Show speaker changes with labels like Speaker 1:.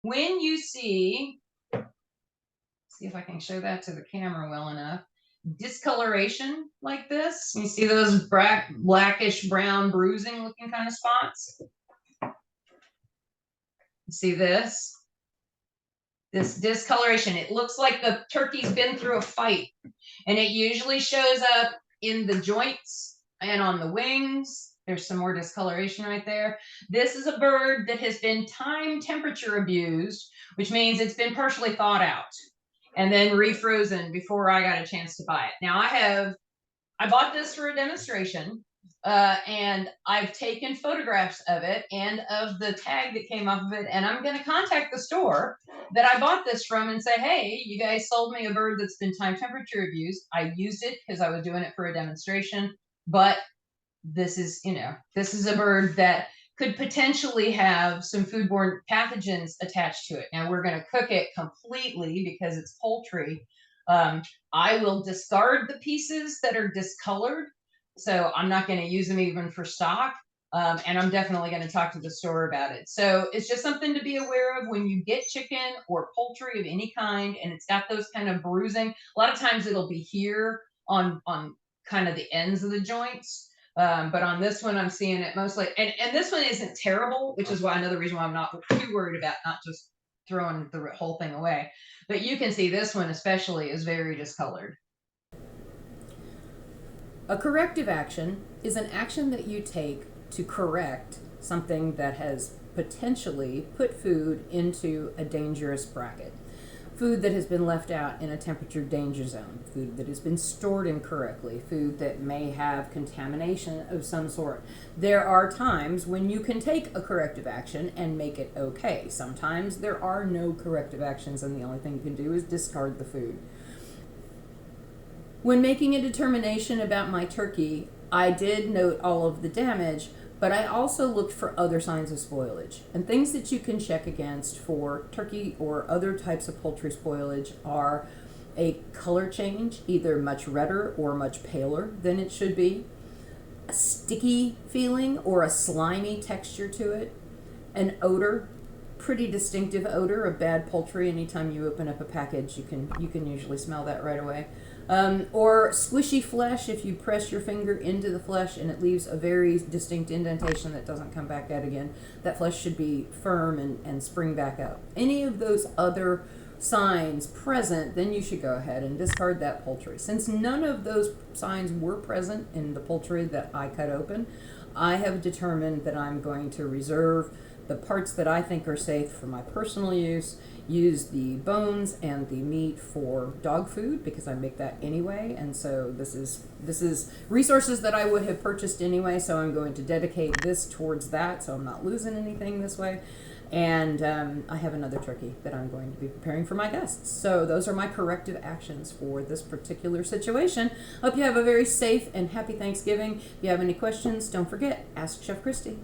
Speaker 1: when you see if I can show that to the camera well enough, discoloration like this, you see those blackish brown bruising looking kind of spots? You see this discoloration. It looks like the turkey's been through a fight, and it usually shows up in the joints and on the wings. There's some more discoloration right there. This is a bird that has been time temperature abused, which means it's been partially thawed out and then refrozen before I got a chance to buy it. Now I bought this for a demonstration, and I've taken photographs of it and of the tag that came off of it, and I'm going to contact the store that I bought this from and say, hey, you guys sold me a bird that's been time temperature abused. I used it because I was doing it for a demonstration, but this is a bird that could potentially have some foodborne pathogens attached to it. Now we're going to cook it completely because it's poultry. I will discard the pieces that are discolored, so I'm not going to use them even for stock. And I'm definitely going to talk to the store about it. So it's just something to be aware of when you get chicken or poultry of any kind, and it's got those kind of bruising. A lot of times it'll be here on kind of the ends of the joints. But on this one, I'm seeing it mostly, and this one isn't terrible, which is why another reason why I'm not too worried about not just throwing the whole thing away. But you can see this one especially is very discolored.
Speaker 2: A corrective action is an action that you take to correct something that has potentially put food into a dangerous bracket. Food that has been left out in a temperature danger zone, food that has been stored incorrectly, food that may have contamination of some sort. There are times when you can take a corrective action and make it okay. Sometimes there are no corrective actions and the only thing you can do is discard the food. When making a determination about my turkey, I did note all of the damage, but I also looked for other signs of spoilage. And things that you can check against for turkey or other types of poultry spoilage are a color change, either much redder or much paler than it should be, a sticky feeling or a slimy texture to it, an odor, pretty distinctive odor of bad poultry. Anytime you open up a package, you can usually smell that right away. Or squishy flesh. If you press your finger into the flesh and it leaves a very distinct indentation that doesn't come back out again, that flesh should be firm and spring back up. Any of those other signs present, then you should go ahead and discard that poultry. Since none of those signs were present in the poultry that I cut open, I have determined that I'm going to reserve the parts that I think are safe for my personal use, use the bones and the meat for dog food because I make that anyway, and so this is resources that I would have purchased anyway, so I'm going to dedicate this towards that, so I'm not losing anything this way. And I have another turkey that I'm going to be preparing for my guests. So those are my corrective actions for this particular situation. Hope you have a very safe and happy Thanksgiving. If you have any questions, don't forget, ask Chef Christy.